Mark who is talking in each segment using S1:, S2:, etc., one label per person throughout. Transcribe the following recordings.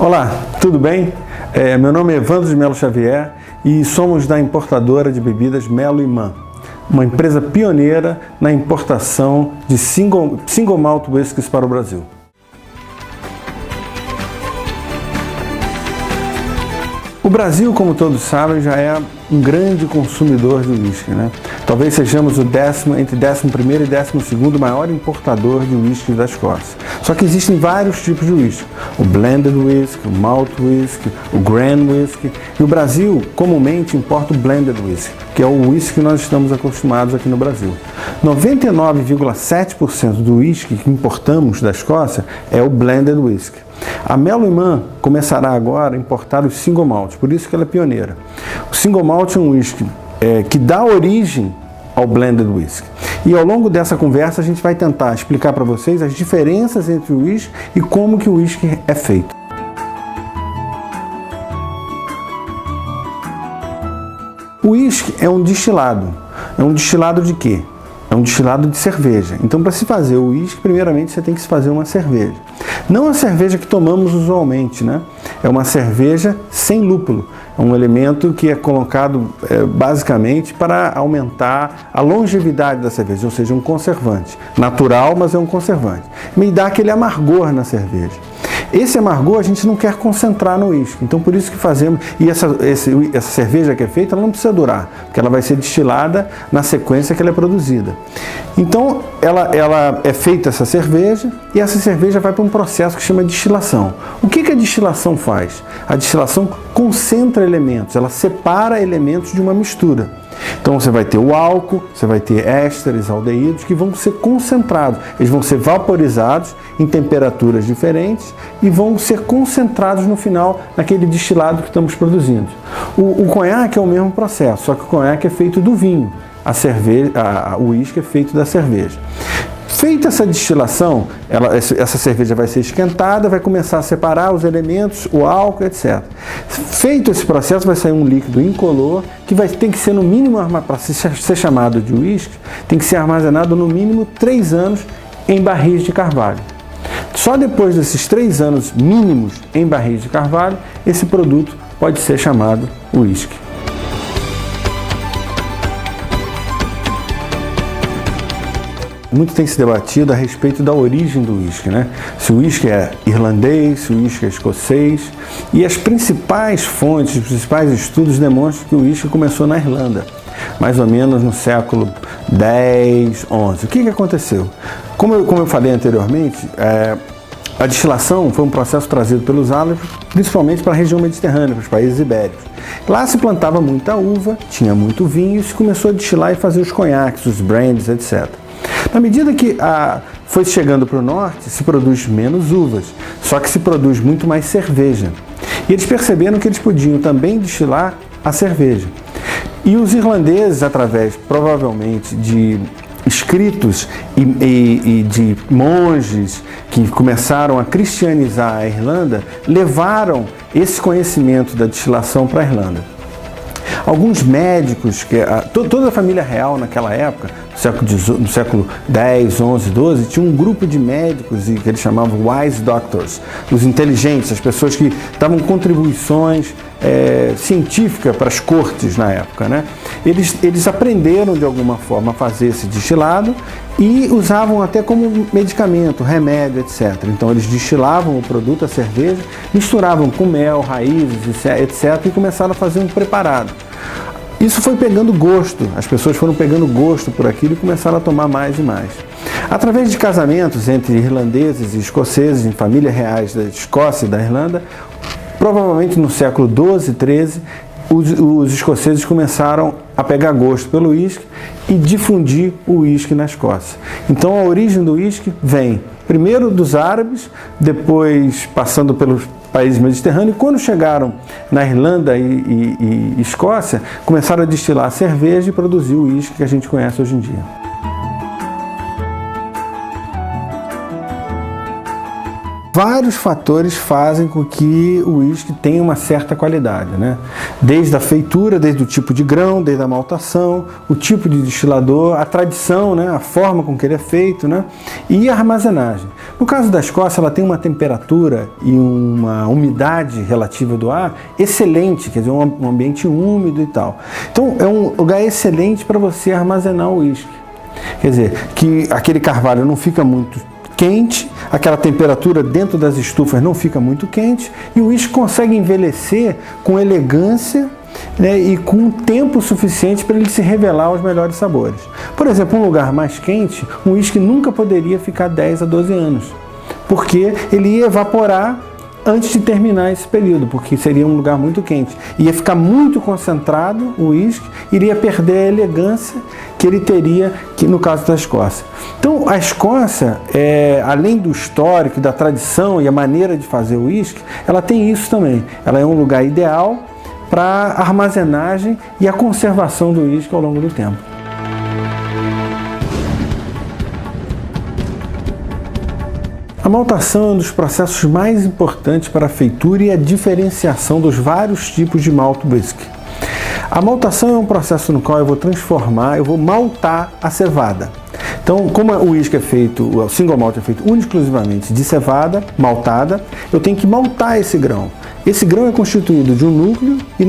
S1: Olá, tudo bem? Meu nome é Evandro de Melo Xavier e somos da importadora de bebidas Melo e Mann, uma empresa pioneira na importação de single malt whiskies para o Brasil. O Brasil, como todos sabem, já é um grande consumidor de uísque, né? Talvez sejamos entre 11º e 12º maior importador de uísque da Escócia. Só que existem vários tipos de uísque. O blended whisky, o malt whisky, o grain whisky. E o Brasil comumente importa o blended whisky, que é o whisky que nós estamos acostumados aqui no Brasil. 99,7% do whisky que importamos da Escócia é o blended whisky. A Melo e Mann começará agora a importar os single malt, por isso que ela é pioneira. O single malt é um whisky que dá origem ao blended whisky. E ao longo dessa conversa a gente vai tentar explicar para vocês as diferenças entre o whisky e como que o whisky é feito. O whisky é um destilado. É um destilado de quê? É um destilado de cerveja. Então, para se fazer o uísque, primeiramente você tem que se fazer uma cerveja. Não a cerveja que tomamos usualmente, né? É uma cerveja sem lúpulo. É um elemento que é colocado basicamente para aumentar a longevidade da cerveja, ou seja, um conservante. Natural, mas é um conservante. Me dá aquele amargor na cerveja. Esse amargor a gente não quer concentrar no uísque, então por isso que fazemos, e essa cerveja que é feita, ela não precisa durar, porque ela vai ser destilada na sequência que ela é produzida. Então ela é feita essa cerveja, e essa cerveja vai para um processo que chama destilação. O que a destilação faz? A destilação concentra elementos, ela separa elementos de uma mistura. Então você vai ter o álcool, você vai ter ésteres, aldeídos, que vão ser concentrados. Eles vão ser vaporizados em temperaturas diferentes e vão ser concentrados no final naquele destilado que estamos produzindo. O conhaque é o mesmo processo, só que o conhaque é feito do vinho. O uísque é feito da cerveja. Feita essa destilação, essa cerveja vai ser esquentada, vai começar a separar os elementos, o álcool, etc. Feito esse processo, vai sair um líquido incolor, que tem que ser no mínimo, para ser chamado de uísque, tem que ser armazenado no mínimo 3 anos em barris de carvalho. Só depois desses 3 anos mínimos em barris de carvalho, esse produto pode ser chamado uísque. Muito tem se debatido a respeito da origem do uísque, né? Se o uísque é irlandês, se o uísque é escocês. E as principais fontes, os principais estudos demonstram que o uísque começou na Irlanda, mais ou menos no século X, XI. O que aconteceu? Como eu falei anteriormente, a destilação foi um processo trazido pelos árabes, principalmente para a região mediterrânea, para os países ibéricos. Lá se plantava muita uva, tinha muito vinho, e se começou a destilar e fazer os conhaques, os brandies, etc. Na medida que foi chegando para o norte, se produz menos uvas, só que se produz muito mais cerveja. E eles perceberam que eles podiam também destilar a cerveja. E os irlandeses, através provavelmente de escritos e de monges que começaram a cristianizar a Irlanda, levaram esse conhecimento da destilação para a Irlanda. Alguns médicos, toda a família real naquela época, no século X, XI, XII, tinha um grupo de médicos que eles chamavam wise doctors, os inteligentes, as pessoas que davam contribuições científicas para as cortes na época, né? Eles aprenderam de alguma forma a fazer esse destilado e usavam até como medicamento, remédio, etc. Então eles destilavam o produto, a cerveja, misturavam com mel, raízes, etc. e começaram a fazer um preparado. Isso foi pegando gosto, as pessoas foram pegando gosto por aquilo e começaram a tomar mais e mais. Através de casamentos entre irlandeses e escoceses em famílias reais da Escócia e da Irlanda, provavelmente no século XII e XIII, os escoceses começaram a pegar gosto pelo uísque e difundir o uísque na Escócia. Então a origem do uísque vem primeiro dos árabes, depois passando pelos países mediterrâneos, e quando chegaram na Irlanda e Escócia, começaram a destilar cerveja e produzir o uísque que a gente conhece hoje em dia. Vários fatores fazem com que o uísque tenha uma certa qualidade, né? Desde a feitura, desde o tipo de grão, desde a maltação, o tipo de destilador, a tradição, né? A forma com que ele é feito, né? E a armazenagem. No caso da Escócia, ela tem uma temperatura e uma umidade relativa do ar excelente, quer dizer, um ambiente úmido e tal. Então, é um lugar excelente para você armazenar o uísque. Quer dizer, que aquele carvalho não fica muito quente, aquela temperatura dentro das estufas não fica muito quente e o uísque consegue envelhecer com elegância, né, e com tempo suficiente para ele se revelar aos melhores sabores. Por exemplo, um lugar mais quente, um uísque nunca poderia ficar 10 a 12 anos, porque ele ia evaporar antes de terminar esse período, porque seria um lugar muito quente. Ia ficar muito concentrado o uísque, iria perder a elegância que ele teria que no caso da Escócia. Então, a Escócia, além do histórico, da tradição e a maneira de fazer o uísque, ela tem isso também. Ela é um lugar ideal para a armazenagem e a conservação do uísque ao longo do tempo. A maltação é um dos processos mais importantes para a feitura e a diferenciação dos vários tipos de malt whisky. A maltação é um processo no qual eu vou maltar a cevada. Então, como o uísque é feito, o single malt é feito exclusivamente de cevada maltada, eu tenho que maltar esse grão. Esse grão é constituído de um núcleo e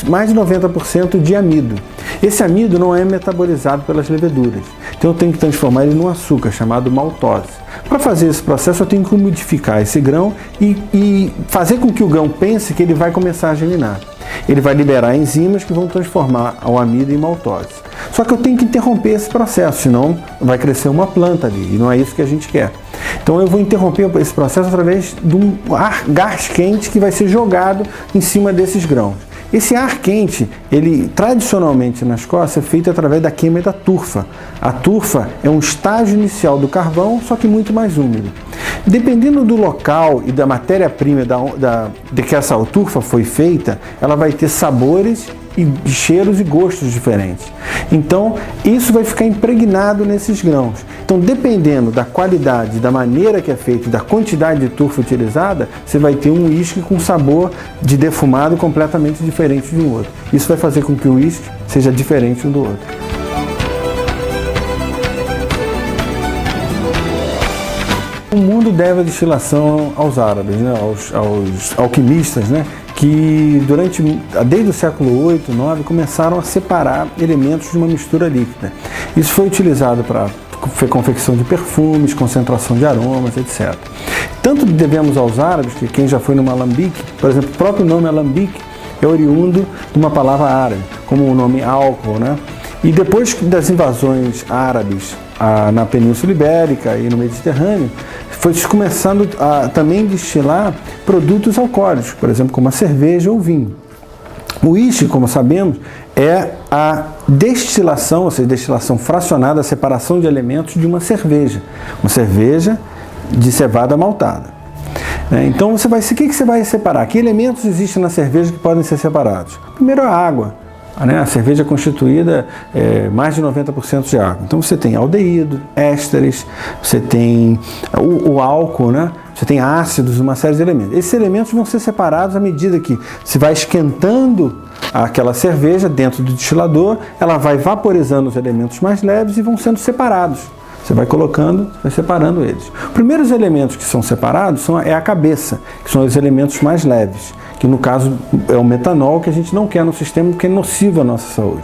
S1: mais de 90% de amido. Esse amido não é metabolizado pelas leveduras, então eu tenho que transformar ele num açúcar chamado maltose. Para fazer esse processo eu tenho que umidificar esse grão e fazer com que o grão pense que ele vai começar a germinar. Ele vai liberar enzimas que vão transformar o amido em maltose. Só que eu tenho que interromper esse processo, senão vai crescer uma planta ali, e não é isso que a gente quer. Então eu vou interromper esse processo através de um gás quente que vai ser jogado em cima desses grãos. Esse ar quente, ele tradicionalmente na Escócia é feito através da queima da turfa. A turfa é um estágio inicial do carvão, só que muito mais úmido. Dependendo do local e da matéria-prima de que essa turfa foi feita, ela vai ter sabores e cheiros e gostos diferentes. Então, isso vai ficar impregnado nesses grãos. Então, dependendo da qualidade, da maneira que é feito, da quantidade de turfa utilizada, você vai ter um uísque com sabor de defumado completamente diferente de um outro. Isso vai fazer com que o uísque seja diferente um do outro. O mundo deve a destilação aos árabes, né? aos alquimistas, né? Que desde o século 8, 9, começaram a separar elementos de uma mistura líquida. Isso foi utilizado para confecção de perfumes, concentração de aromas, etc. Tanto devemos aos árabes, que quem já foi numa alambique, por exemplo, o próprio nome alambique é oriundo de uma palavra árabe, como o nome álcool, né? E depois das invasões árabes na Península Ibérica e no Mediterrâneo, foi começando a também destilar produtos alcoólicos, por exemplo, como a cerveja ou o vinho. O uísque, como sabemos, é a destilação, ou seja, destilação fracionada, a separação de elementos de uma cerveja de cevada maltada. Então, o que você vai separar? Que elementos existem na cerveja que podem ser separados? Primeiro, a água. A cerveja é constituída mais de 90% de água. Então você tem aldeído, ésteres, você tem o álcool, né? Você tem ácidos, uma série de elementos. Esses elementos vão ser separados à medida que se vai esquentando aquela cerveja dentro do destilador, ela vai vaporizando os elementos mais leves e vão sendo separados. Você vai colocando, vai separando eles. Os primeiros elementos que são separados é a cabeça, que são os elementos mais leves, que no caso é o metanol, que a gente não quer no sistema porque é nocivo à nossa saúde.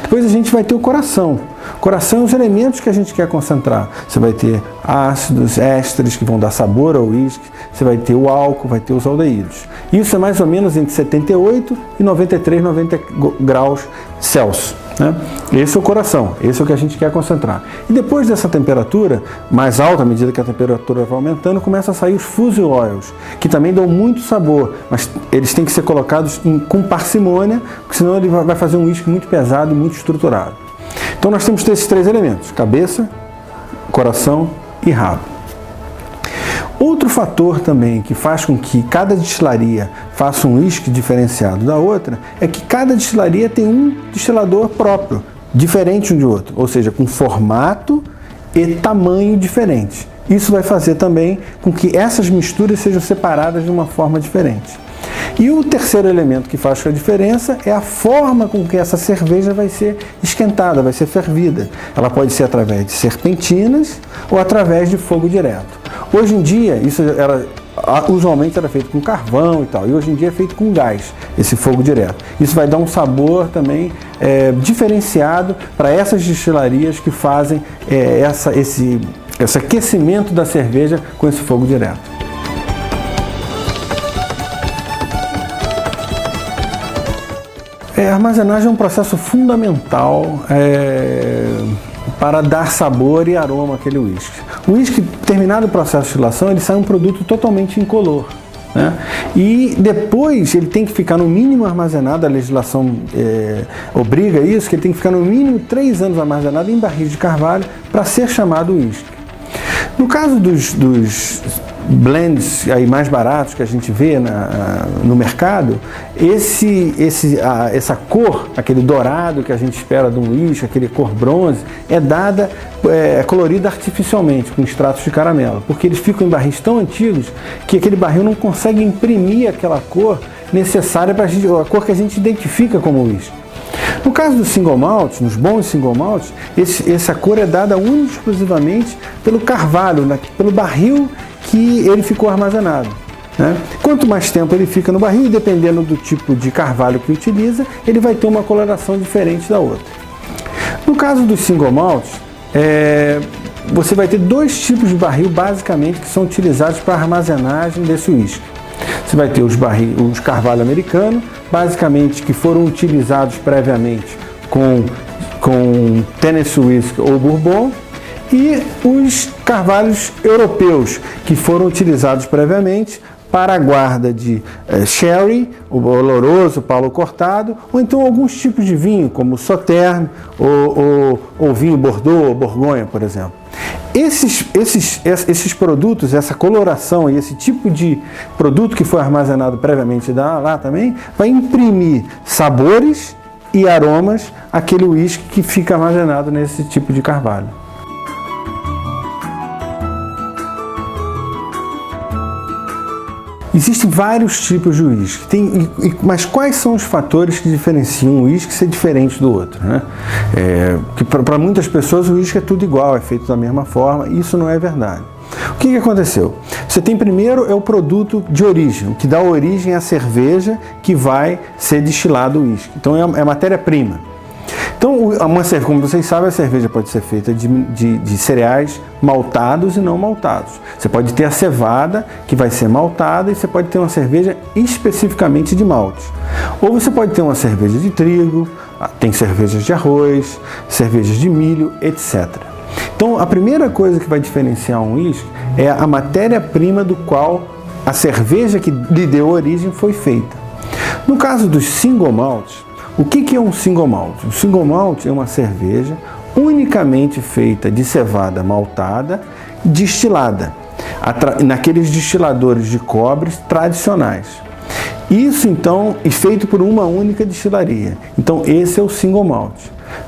S1: Depois a gente vai ter o coração. O coração é os elementos que a gente quer concentrar. Você vai ter ácidos, ésteres que vão dar sabor ao uísque, você vai ter o álcool, vai ter os aldeídos. Isso é mais ou menos entre 78 e 93, 90 graus Celsius. Né? Esse é o coração, esse é o que a gente quer concentrar. E depois dessa temperatura mais alta, à medida que a temperatura vai aumentando, começa a sair os fusel oils, que também dão muito sabor, mas eles têm que ser colocados com parcimônia, porque senão ele vai fazer um uísque muito pesado e muito estruturado. Então nós temos esses três elementos: cabeça, coração e rabo. Outro fator também que faz com que cada destilaria faça um uísque diferenciado da outra é que cada destilaria tem um destilador próprio, diferente um de outro, ou seja, com formato e tamanho diferente. Isso vai fazer também com que essas misturas sejam separadas de uma forma diferente. E o terceiro elemento que faz a diferença é a forma com que essa cerveja vai ser esquentada, vai ser fervida. Ela pode ser através de serpentinas ou através de fogo direto. Hoje em dia, usualmente era feito com carvão e tal, e hoje em dia é feito com gás, esse fogo direto. Isso vai dar um sabor também diferenciado para essas destilarias que fazem esse aquecimento da cerveja com esse fogo direto. A armazenagem é um processo fundamental para dar sabor e aroma àquele uísque. O uísque, terminado o processo de destilação, ele sai um produto totalmente incolor, né? E depois ele tem que ficar no mínimo armazenado, a legislação obriga isso, que ele tem que ficar no mínimo 3 anos armazenado em barris de carvalho para ser chamado uísque. No caso dos blends aí mais baratos que a gente vê no mercado, essa cor, aquele dourado que a gente espera de um uísque, aquele cor bronze, é colorida artificialmente com extratos de caramelo, porque eles ficam em barris tão antigos que aquele barril não consegue imprimir aquela cor necessária para a cor que a gente identifica como uísque. No caso do single malt, nos bons single malts, essa cor é dada única e exclusivamente pelo carvalho, pelo barril que ele ficou armazenado, né? Quanto mais tempo ele fica no barril, dependendo do tipo de carvalho que utiliza, ele vai ter uma coloração diferente da outra. No caso dos single malts, você vai ter 2 tipos de barril basicamente que são utilizados para a armazenagem desse uísque. Você vai ter os carvalho americano, basicamente que foram utilizados previamente com Tennessee Whiskey ou Bourbon, e os carvalhos europeus, que foram utilizados previamente para a guarda de sherry, o oloroso, Paulo Cortado, ou então alguns tipos de vinho, como Sauterne ou vinho Bordeaux ou Borgonha, por exemplo. Esses produtos, essa coloração e esse tipo de produto que foi armazenado previamente lá também, vai imprimir sabores e aromas àquele uísque que fica armazenado nesse tipo de carvalho. Existem vários tipos de uísque, mas quais são os fatores que diferenciam um uísque ser diferente do outro, né? Que para muitas pessoas o uísque é tudo igual, é feito da mesma forma, e isso não é verdade. O que aconteceu? Você tem primeiro o produto de origem, o que dá origem à cerveja que vai ser destilado o uísque. Então é matéria-prima. Então, como vocês sabem, a cerveja pode ser feita de cereais maltados e não maltados. Você pode ter a cevada, que vai ser maltada, e você pode ter uma cerveja especificamente de malte. Ou você pode ter uma cerveja de trigo, tem cervejas de arroz, cervejas de milho, etc. Então, a primeira coisa que vai diferenciar um uísque é a matéria-prima do qual a cerveja que lhe deu origem foi feita. No caso dos single malts, o que é um single malt? O single malt é uma cerveja unicamente feita de cevada maltada, destilada, naqueles destiladores de cobre tradicionais. Isso então é feito por uma única destilaria. Então esse é o single malt.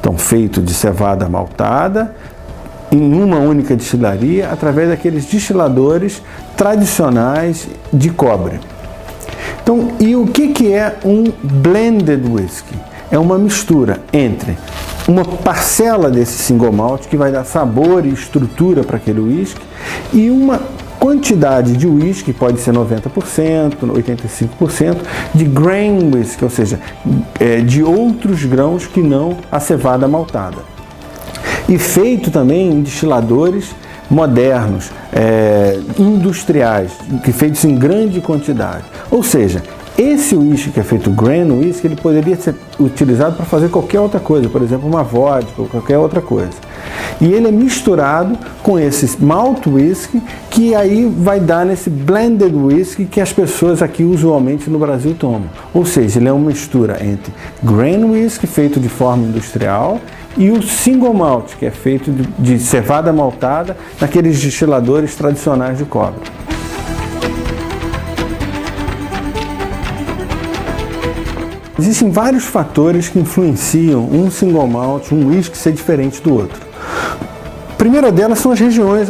S1: Então feito de cevada maltada, em uma única destilaria, através daqueles destiladores tradicionais de cobre. Então, e o que é um blended whisky? É uma mistura entre uma parcela desse single malt, que vai dar sabor e estrutura para aquele whisky, e uma quantidade de whisky, pode ser 90%, 85%, de grain whisky, ou seja, de outros grãos que não a cevada maltada. E feito também em destiladores modernos, industriais, que feitos em grande quantidade. Ou seja, esse uísque que é feito grain whisky, ele poderia ser utilizado para fazer qualquer outra coisa, por exemplo, uma vodka ou qualquer outra coisa. E ele é misturado com esse malt whisky, que aí vai dar nesse blended whisky que as pessoas aqui usualmente no Brasil tomam. Ou seja, ele é uma mistura entre grain whisky feito de forma industrial e o single malt, que é feito de cevada maltada naqueles destiladores tradicionais de cobre. Existem vários fatores que influenciam um single malt, um whisky ser diferente do outro. primeira delas são as regiões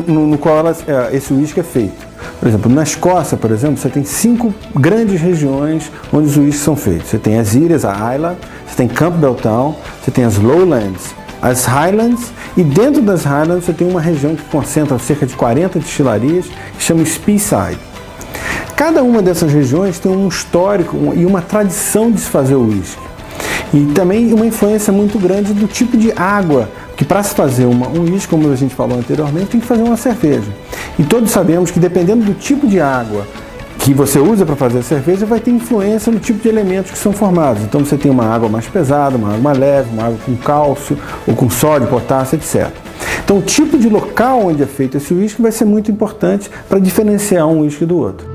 S1: no qual esse uísque é feito. Por exemplo, na Escócia, por exemplo, você tem 5 grandes regiões onde os uísques são feitos. Você tem as ilhas, a Islay, você tem Campbelltown, você tem as Lowlands, as Highlands, e dentro das Highlands você tem uma região que concentra cerca de 40 destilarias, que chama Speyside. Cada uma dessas regiões tem um histórico e uma tradição de se fazer o uísque. E também uma influência muito grande do tipo de água, que para se fazer um uísque, como a gente falou anteriormente, tem que fazer uma cerveja. E todos sabemos que dependendo do tipo de água que você usa para fazer a cerveja, vai ter influência no tipo de elementos que são formados. Então você tem uma água mais pesada, uma água mais leve, uma água com cálcio, ou com sódio, potássio, etc. Então o tipo de local onde é feito esse uísque vai ser muito importante para diferenciar um uísque do outro.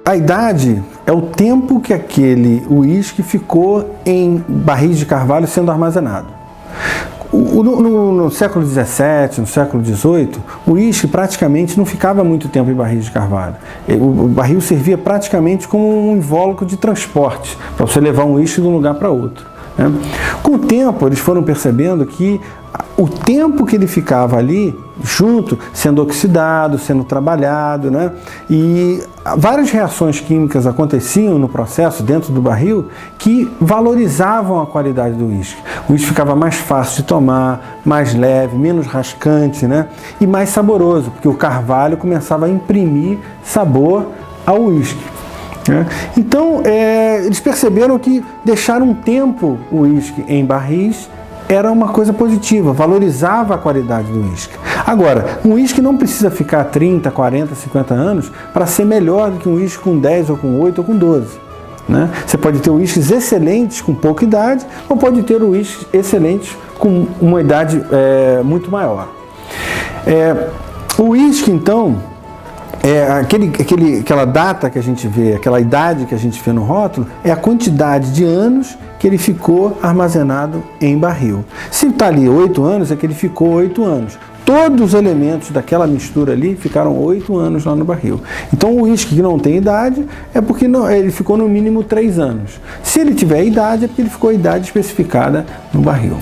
S1: A idade é o tempo que aquele uísque ficou em barris de carvalho sendo armazenado. No século XVII, no século XVIII, o uísque praticamente não ficava muito tempo em barris de carvalho. O barril servia praticamente como um invólucro de transporte, para você levar um uísque de um lugar para outro, né? Com o tempo, eles foram percebendo que o tempo que ele ficava ali, junto, sendo oxidado, sendo trabalhado, né? E várias reações químicas aconteciam no processo dentro do barril que valorizavam a qualidade do uísque. O uísque ficava mais fácil de tomar, mais leve, menos rascante, né? E mais saboroso, porque o carvalho começava a imprimir sabor ao uísque. Então, eles perceberam que deixar um tempo o uísque em barris era uma coisa positiva, valorizava a qualidade do uísque. Agora, um uísque não precisa ficar 30, 40, 50 anos para ser melhor do que um uísque com 10 ou com 8 ou com 12. Né? Você pode ter uísques excelentes com pouca idade, ou pode ter uísques excelentes com uma idade muito maior. O uísque, então, aquela data que a gente vê, aquela idade que a gente vê no rótulo, é a quantidade de anos que ele ficou armazenado em barril. Se está ali 8 anos, é que ele ficou 8 anos. Todos os elementos daquela mistura ali ficaram 8 anos lá no barril. Então o uísque que não tem idade é porque ele ficou no mínimo 3 anos. Se ele tiver idade, é porque ele ficou a idade especificada no barril.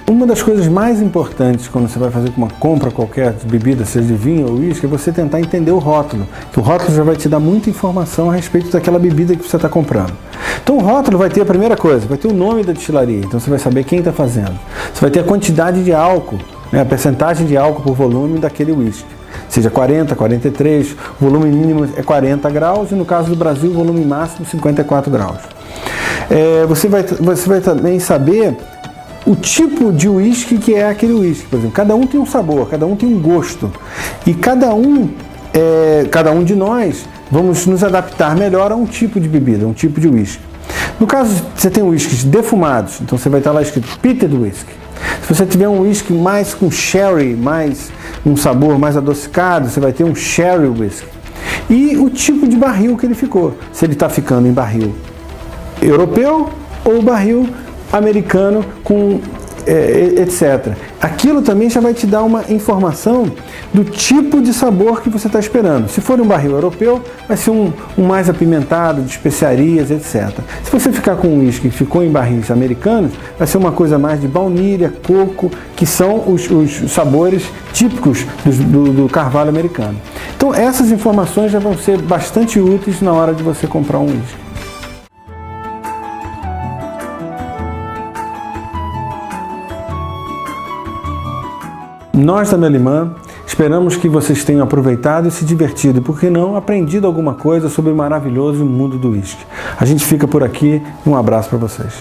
S1: Uma das coisas mais importantes quando você vai fazer uma compra qualquer de bebida, seja de vinho ou uísque, é você tentar entender o rótulo. Que o rótulo já vai te dar muita informação a respeito daquela bebida que você está comprando. Então o rótulo vai ter a primeira coisa, vai ter o nome da destilaria, então você vai saber quem está fazendo. Você vai ter a quantidade de álcool, né, a percentagem de álcool por volume daquele uísque. Seja 40, 43, o volume mínimo é 40 graus e no caso do Brasil o volume máximo 54 graus. Você vai também saber o tipo de uísque que é aquele uísque. Por exemplo, cada um tem um sabor, cada um tem um gosto. E cada um de nós vamos nos adaptar melhor a um tipo de bebida, um tipo de uísque. No caso, você tem uísques defumados, então você vai estar lá escrito Peated Whisky. Se você tiver um uísque mais com sherry, mais um sabor mais adocicado, você vai ter um sherry whisky. E o tipo de barril que ele ficou, se ele está ficando em barril europeu ou barril americano com etc. Aquilo também já vai te dar uma informação do tipo de sabor que você está esperando. Se for um barril europeu, vai ser um mais apimentado, de especiarias, etc. Se você ficar com um uísque que ficou em barris americanos, vai ser uma coisa mais de baunilha, coco, que são os sabores típicos do carvalho americano. Então essas informações já vão ser bastante úteis na hora de você comprar um uísque. Nós da Melimã esperamos que vocês tenham aproveitado e se divertido e, por que não, aprendido alguma coisa sobre o maravilhoso mundo do uísque. A gente fica por aqui e um abraço para vocês.